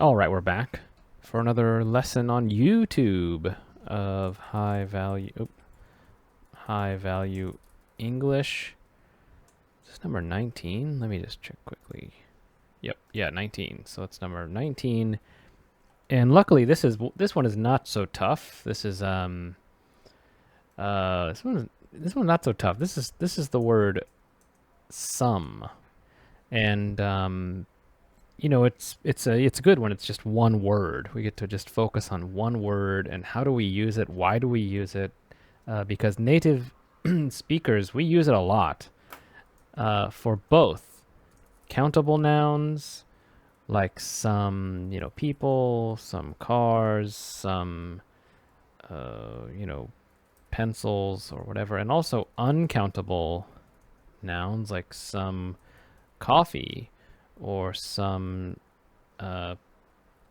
All right, we're back for another lesson on YouTube of high value English. Is this number 19? Let me just check quickly. Yep, yeah, 19. So it's number 19. And luckily this one is not so tough. This is this one's not so tough. This is the word some. And it's a good one. It's just one word. We get to just focus on one word and how do we use it? Why do we use it? Because native speakers, we use it a lot for both countable nouns, like some, people, some cars, some, pencils or whatever, and also uncountable nouns like some coffee or some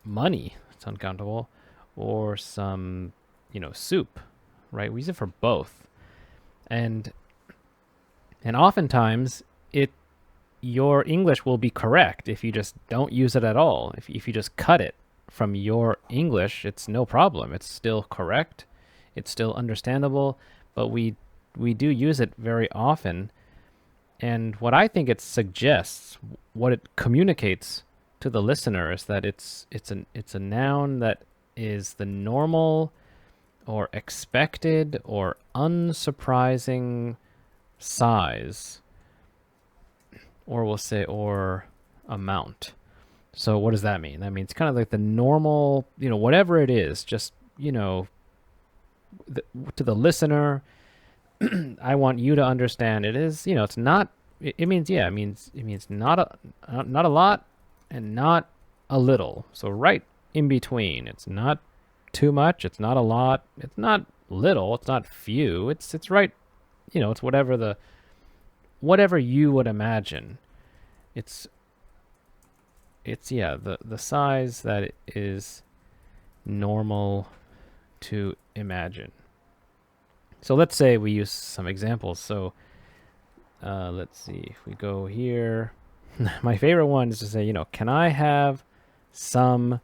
money, it's uncountable, or some, soup, right? We use it for both. And oftentimes your English will be correct if you just don't use it at all. If you just cut it from your English, it's no problem. It's still correct. It's still understandable, but we do use it very often. And what I think it suggests, what it communicates to the listener, is that it's a noun that is the normal or expected or unsurprising size, or we'll say, or amount. So what does that mean? That means kind of like the normal, whatever it is, just, to the listener, I want you to understand it is, it's not, it means not a lot and not a little. So right in between. It's not too much, it's not a lot, it's not little, it's not few, it's right, it's whatever you would imagine. It's the size that is normal to imagine. So let's say we use some examples. So let's see if we go here. My favorite one is to say, can I have some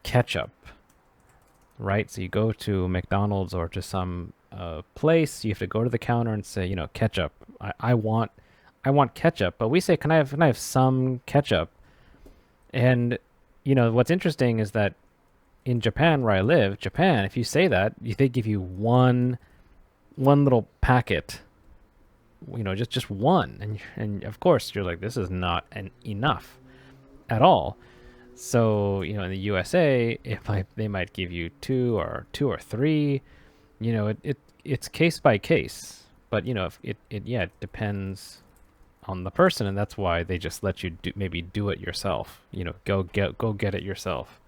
ketchup? Right? So you go to McDonald's or to some place, you have to go to the counter and say, ketchup. I want ketchup. But we say, can I have some ketchup? And what's interesting is that in Japan, where I live, if you say that, they give you one little packet, just one, and of course you're like, this is not enough at all. So in the USA, they might give you two or three. It's case by case, but it depends on the person, and that's why they just let you do it yourself. Go get it yourself.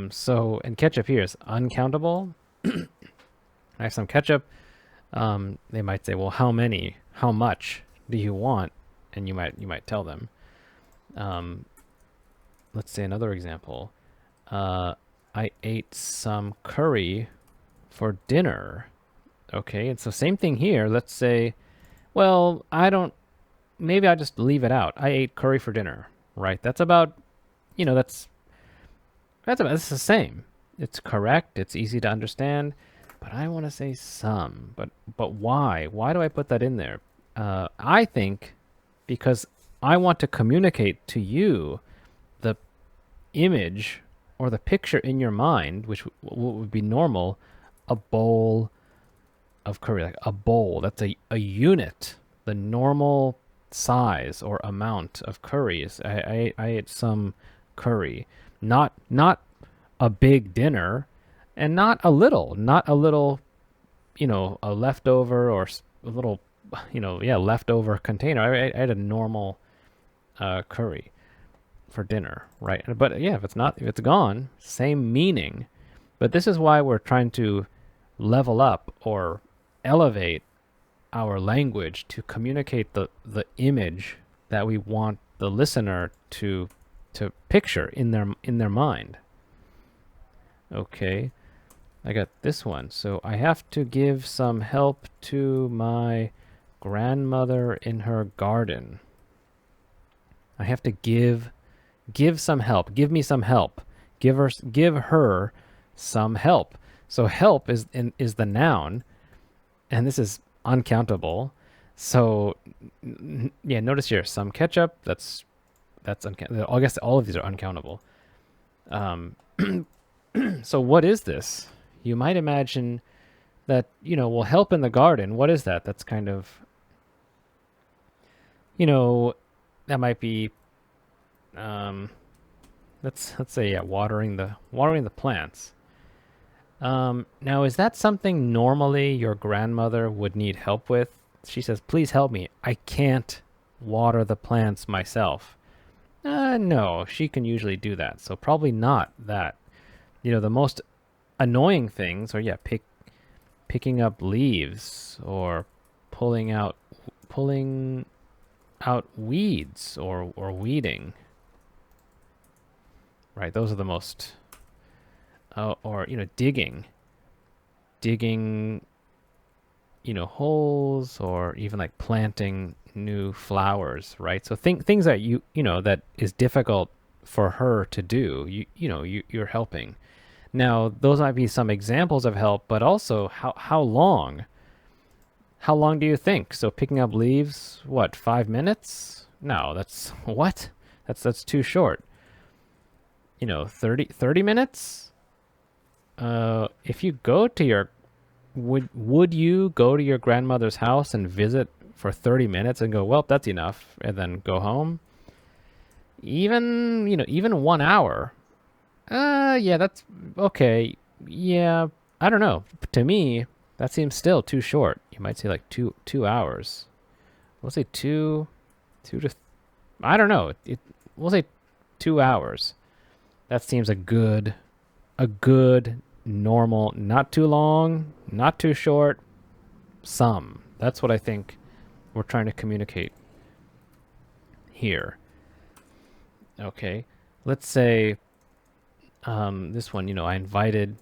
So, and ketchup here is uncountable. I have some ketchup. They might say, well, how much do you want? And you might tell them. Let's say another example. I ate some curry for dinner. Okay, and so same thing here. Let's say, well, maybe I just leave it out. I ate curry for dinner, right? That's about, that's the same. It's correct. It's easy to understand. But I want to say some. But why? Why do I put that in there? I think because I want to communicate to you the image or the picture in your mind, which would be normal, a bowl of curry, like a bowl. That's a unit, the normal size or amount of curries. I ate some curry, not a big dinner, and not a little, a leftover or a little, leftover container. I had a normal curry for dinner, right? But yeah, if it's gone, same meaning. But this is why we're trying to level up or elevate our language to communicate the image that we want the listener to picture in their mind. Okay, I got this one. So I have to give some help to my grandmother in her garden. I have to give Give some help. Give me some help. Give her some help. So help is the noun, and this is uncountable. So yeah, notice here some ketchup. That's uncountable. I guess all of these are uncountable. So what is this? You might imagine that, will help in the garden. What is that? That's kind of, that might be, let's say, yeah, watering the plants. Now, is that something normally your grandmother would need help with? She says, please help me. I can't water the plants myself. No, she can usually do that. So probably not that. The most annoying things are, yeah, picking up leaves or pulling out weeds or weeding. Right, those are the most or digging holes, or even like planting new flowers, right? So things that that is difficult for her to do, you're helping. Now, those might be some examples of help, but also how long? How long do you think? So picking up leaves, what, 5 minutes? No, that's what? That's too short. 30 minutes? If you go to your would you go to your grandmother's house and visit for 30 minutes and go, well, that's enough, and then go home? Even 1 hour. Yeah, that's okay. Yeah, I don't know. To me, that seems still too short. You might say like 2 hours. We'll say two to, I don't know. We'll say 2 hours. That seems a good normal, not too long, not too short, some. That's what I think we're trying to communicate here. Okay, let's say this one, I invited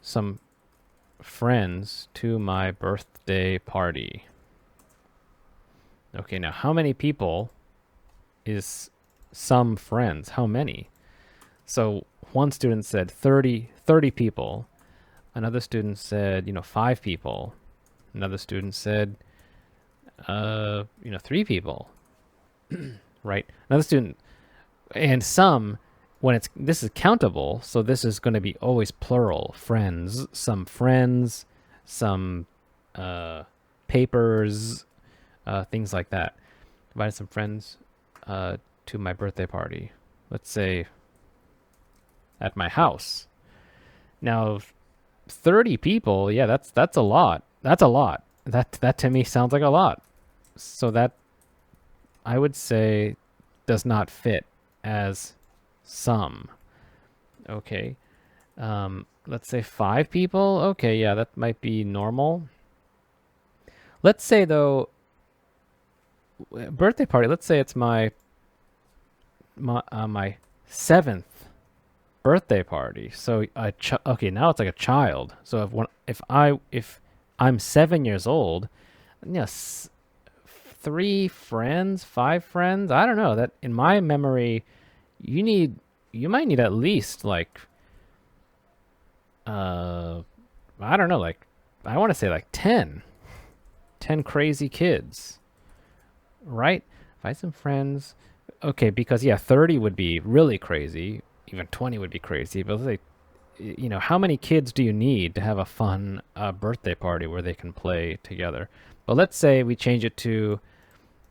some friends to my birthday party. Okay, now how many people is some friends? How many? So one student said 30 people. Another student said, 5 people. Another student said, 3 people. Right? Another student, and some, this is countable, so this is going to be always plural. Friends, some papers, things like that. Invited some friends to my birthday party. Let's say at my house. Now, 30 people, yeah, that's a lot. That's a lot. That to me sounds like a lot. So that, I would say, does not fit as some. Okay. Let's say 5 people. Okay, yeah, that might be normal. Let's say, though, birthday party, let's say it's my 7th birthday party. So okay, now it's like a child. So if I'm 7 years old, 3 friends, 5 friends, I don't know. That in my memory, you might need at least like I don't know, like I want to say like 10 crazy kids, right? If I had some friends, okay, because 30 would be really crazy. Even 20 would be crazy. But let's say, how many kids do you need to have a fun birthday party where they can play together? But let's say we change it to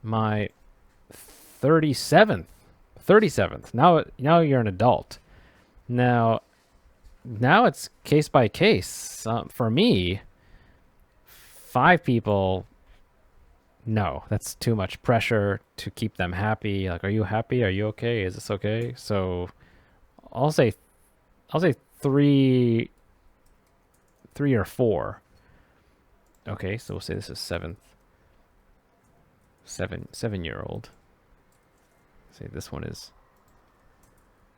my 37th. Now you're an adult. Now it's case by case. For me, 5 people, no, that's too much pressure to keep them happy. Like, are you happy? Are you okay? Is this okay? So I'll say 3 or 4. Okay, so we'll say this is 7-year-old. Say this one is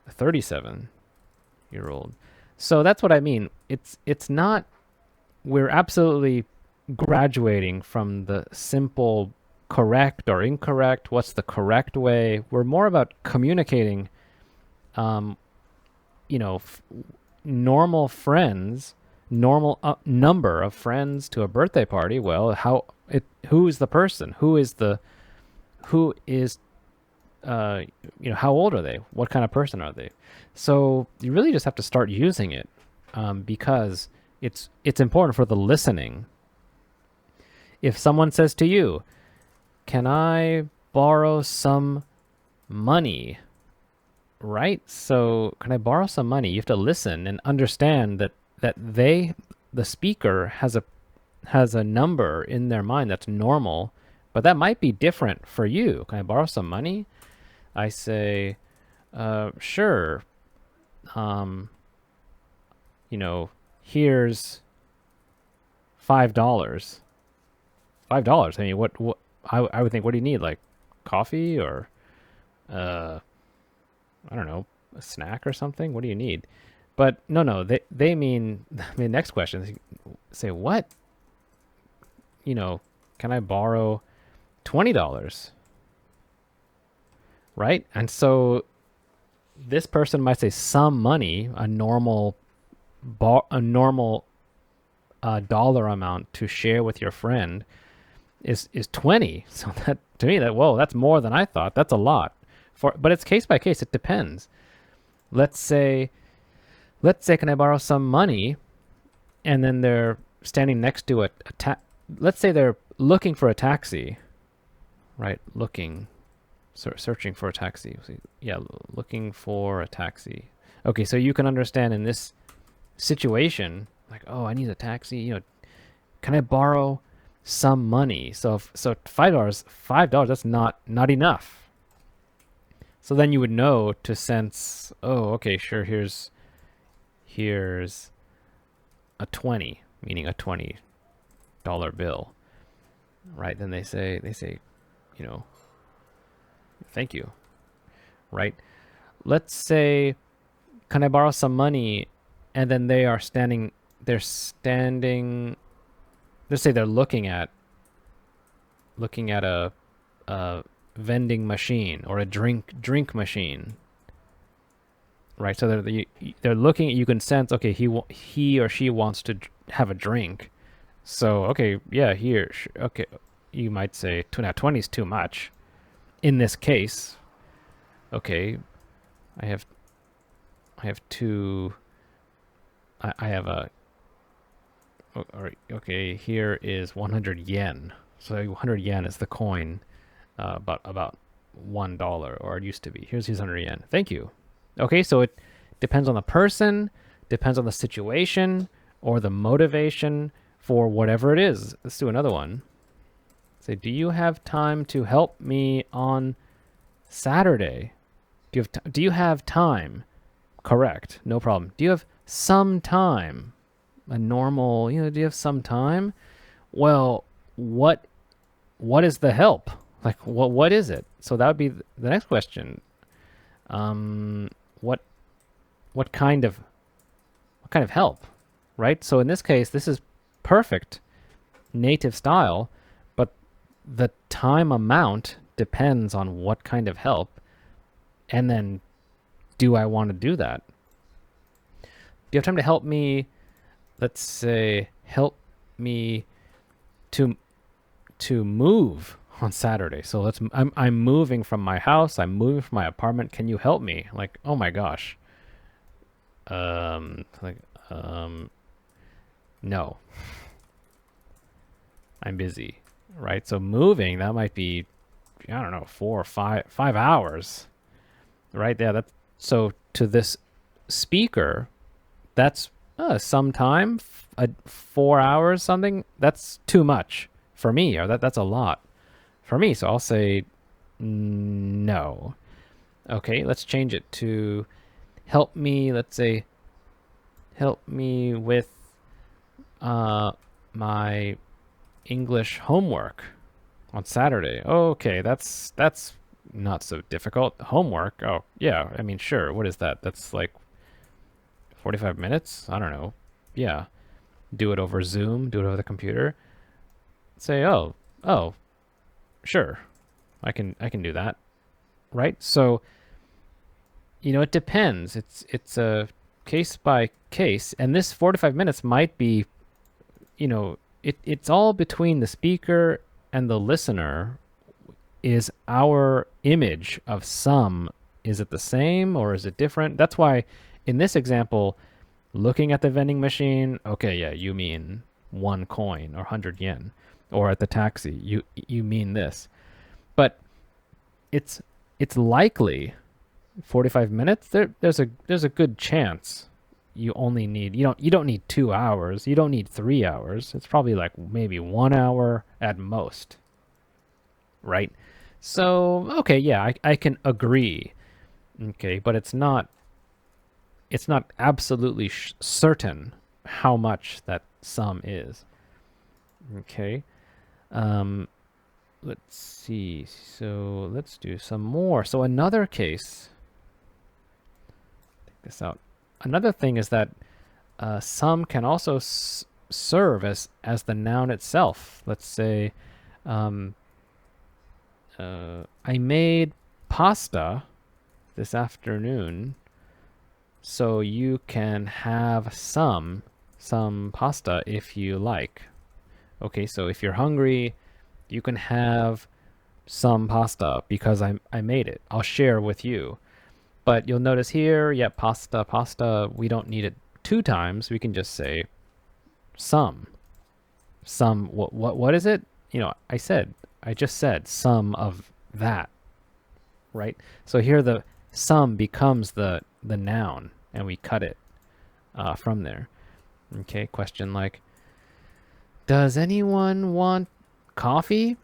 a 37-year-old. So that's what I mean. It's not, we're absolutely graduating from the simple correct or incorrect? What's the correct way? We're more about communicating, you know, normal friends, normal number of friends to a birthday party. Well, who is the person? Who is, you know, how old are they? What kind of person are they? So you really just have to start using it, because it's important for the listening. If someone says to you, "Can I borrow some money?" Right? So, can I borrow some money? You have to listen and understand that the speaker has a number in their mind that's normal, but that might be different for you. Can I borrow some money? I say, sure. You know, here's $5. $5. I mean, what I would think, what do you need? Like coffee or, I don't know, a snack or something? What do you need? But no, they mean, I mean, next question, they say, what? You know, can I borrow $20? Right? And so this person might say some money, a normal dollar amount to share with your friend is 20. So that, to me, whoa, that's more than I thought. That's a lot. But it's case by case. It depends. Let's say, can I borrow some money? And then they're standing next to let's say they're looking for a taxi, right? Searching for a taxi. Yeah, looking for a taxi. Okay, so you can understand in this situation, like, oh, I need a taxi. You know, can I borrow some money? So $5, that's not enough. So then you would know to sense, oh, okay, sure, here's a 20, meaning a $20 bill, right? Then they say, you know, thank you, right? Let's say, can I borrow some money? And then they're standing, let's say they're looking at a vending machine or a drink machine, right? So they're looking, you can sense, okay, he or she wants to have a drink. So, okay, yeah, here, okay, you might say, now 20 is too much. In this case, okay, I have two, I have a, okay, here is 100 yen. So 100 yen is the coin, about $1, or it used to be. Here's 100 yen. Thank you. Okay, so it depends on the person, depends on the situation, or the motivation for whatever it is. Let's do another one. Say, do you have time to help me on Saturday? Do you have time? Correct. No problem. Do you have some time? A normal, you know, do you have some time? Well, what is the help? Like, what is it? So that would be the next question. What kind of help, right? So in this case, this is perfect native style, but the time amount depends on what kind of help, and then do I want to do that? Do you have time to help me? Let's say, help me to move on Saturday. So I'm moving from my house. I'm moving from my apartment. Can you help me? Like, oh my gosh. No. I'm busy, right? So moving, that might be, I don't know, 4 or 5 hours, right? Yeah, so to this speaker, that's some time, 4 hours, something. That's too much for me, or that's a lot for me. So I'll say no. Okay, let's change it to help me. Let's say, help me with my English homework on Saturday. Okay, that's not so difficult. Homework. Oh yeah, I mean, sure. What is that? That's like 45 minutes? I don't know. Yeah. Do it over Zoom, do it over the computer. Say, oh, Sure, I can do that, right? So, it depends. It's a case by case, and this 45 minutes might be, it's all between the speaker and the listener. Is our image of some, is it the same or is it different? That's why in this example, looking at the vending machine, okay, yeah, you mean 1 coin or 100 yen, or at the taxi, you mean this. But it's likely 45 minutes. There's a good chance you only need, you don't need 2 hours, you don't need 3 hours. It's probably like maybe 1 hour at most, right? So okay, yeah, I can agree. Okay, but it's not absolutely certain how much that sum is. Okay. Let's see. So let's do some more. So another case. Take this out. Another thing is that some can also serve as the noun itself. Let's say I made pasta this afternoon, so you can have some pasta if you like. Okay, so if you're hungry, you can have some pasta because I made it. I'll share with you. But you'll notice here, yeah, pasta, we don't need it 2 times. We can just say some. Some, what is it? I just said some of that, right? So here the some becomes the noun, and we cut it from there. Okay, question like, does anyone want coffee?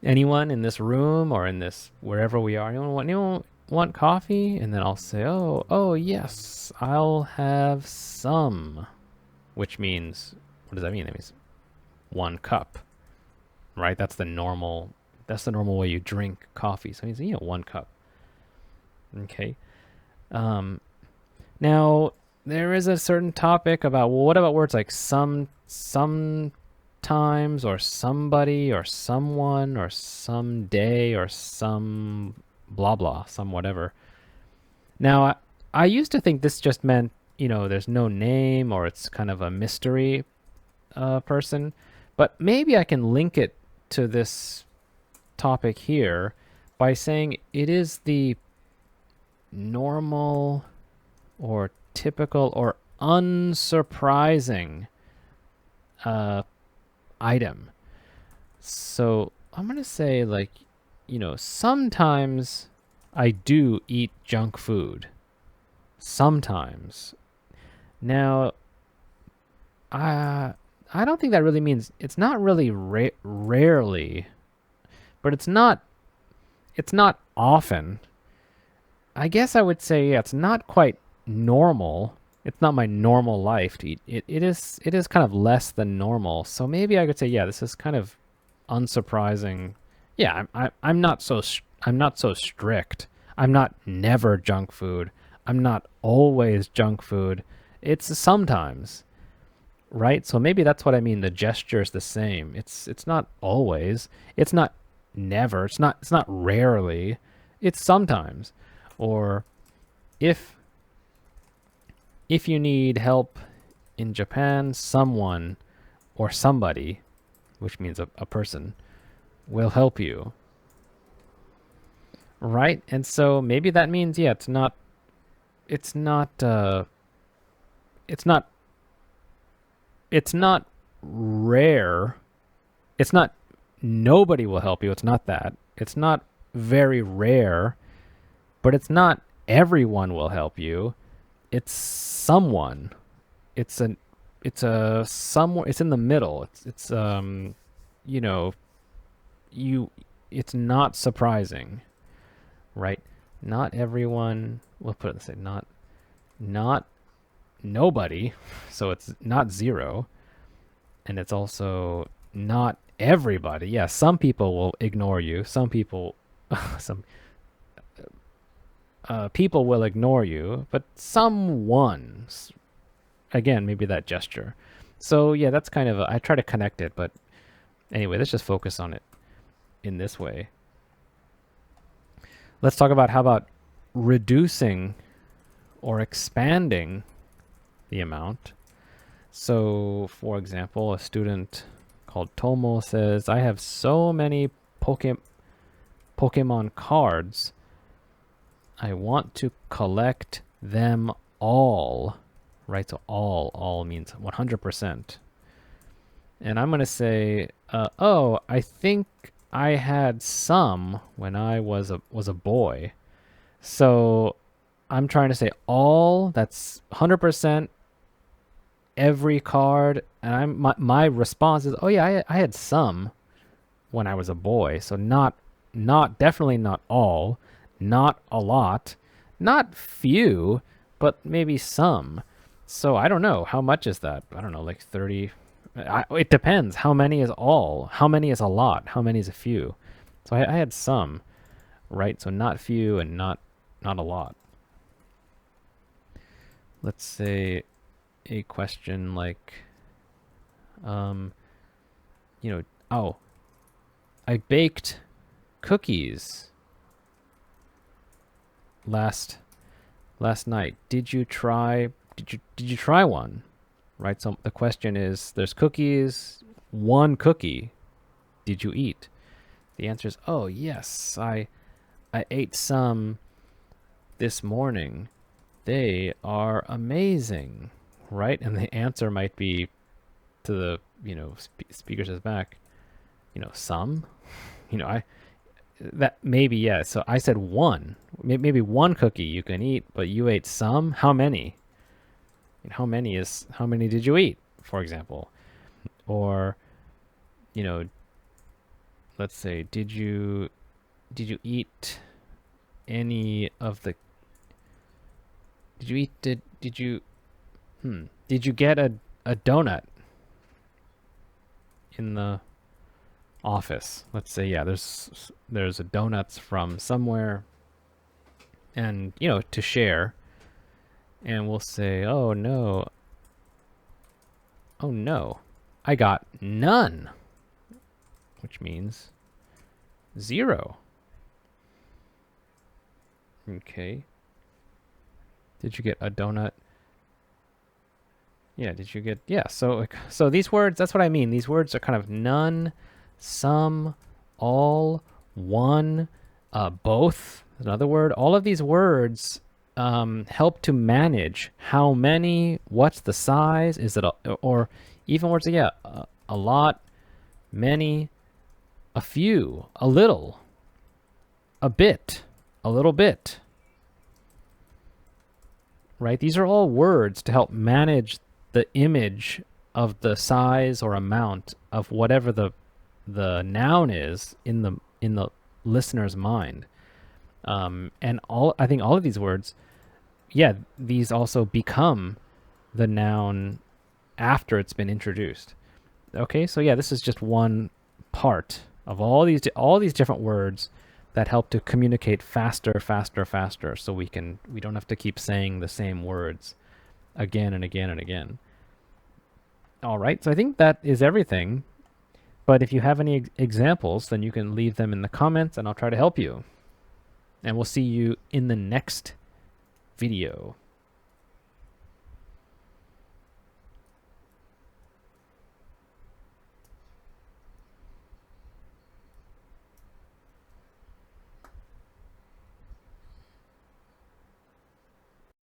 Anyone in this room or in this wherever we are? Anyone want coffee? And then I'll say, oh yes, I'll have some, which means, what does that mean? That means 1 cup, right? That's the normal way you drink coffee. So it means 1 cup. Okay. Now there is a certain topic about, well, what about words like sometimes, or somebody, or someone, or someday, or some blah blah, some whatever. Now I used to think this just meant, there's no name, or it's kind of a mystery person, but maybe I can link it to this topic here by saying it is the normal or typical or unsurprising item. So I'm going to say, like, sometimes I do eat junk food. Sometimes. Now, I don't think that really means, it's not really rarely, but it's not often. I guess I would say, yeah, it's not quite normal. It's not my normal life to eat. It is kind of less than normal. So maybe I could say, yeah, this is kind of unsurprising. Yeah, I'm not so strict. I'm not never junk food. I'm not always junk food. It's sometimes, right? So maybe that's what I mean. The gesture is the same. It's not always. It's not never. It's not rarely. It's sometimes. Or if you need help in Japan, someone or somebody, which means a person, will help you. Right? And so maybe that means, yeah, it's not rare. It's not nobody will help you. It's not that. It's not very rare, but it's not everyone will help you. It's someone. It's somewhere. It's in the middle. It's it's not surprising, right? Not everyone. We'll put it this way. Not nobody. So it's not 0, and it's also not everybody. Yeah, some people will ignore you. Some people, people will ignore you, but someone, again, maybe that gesture. So yeah, that's kind of I try to connect it, but anyway, let's just focus on it. in this way. Let's talk about how about reducing or expanding the amount. So, for example, a student called Tomo says, I have so many Pokemon cards. I want to collect them all. Right? So all means 100%. And I'm going to say, oh, I think I had some when I was a boy. So I'm trying to say all, that's 100%, every card. And my response is, oh yeah, I had some when I was a boy. So definitely not all, not a lot, not few, but maybe some. So I don't know. How much is that? I don't know, like 30. It depends. How many is all? How many is a lot? How many is a few? So I had some, right? So not few and not a lot. Let's say a question like, oh, I baked cookies last night. Did you try one? Right? So the question is, there's cookies, one cookie. Did you eat? The answer is, oh yes, I ate some this morning. They are amazing, right? And the answer might be to the, speaker says back, some, that maybe, yeah. So I said one, maybe one cookie you can eat, but you ate some. How many? How many did you eat, for example? Or, let's say, did you eat any of the, did you get a donut in the office? Let's say, yeah, there's a donuts from somewhere, and to share, and we'll say, oh no, I got none, which means 0. Okay. Did you get a donut? Yeah, so these words, that's what I mean. These words are kind of none, some, all, one, both, another word. All of these words help to manage how many, what's the size, is it or even words, yeah, a lot, many, a few, a little, a bit, a little bit. Right? These are all words to help manage the image of the size or amount of whatever the noun is in the listener's mind. And I think all of these words, yeah, these also become the noun after it's been introduced. Okay, so yeah, this is just one part of all these different words that help to communicate faster, so we don't have to keep saying the same words again and again and again. All right, so I think that is everything. But if you have any examples, then you can leave them in the comments and I'll try to help you. And we'll see you in the next video.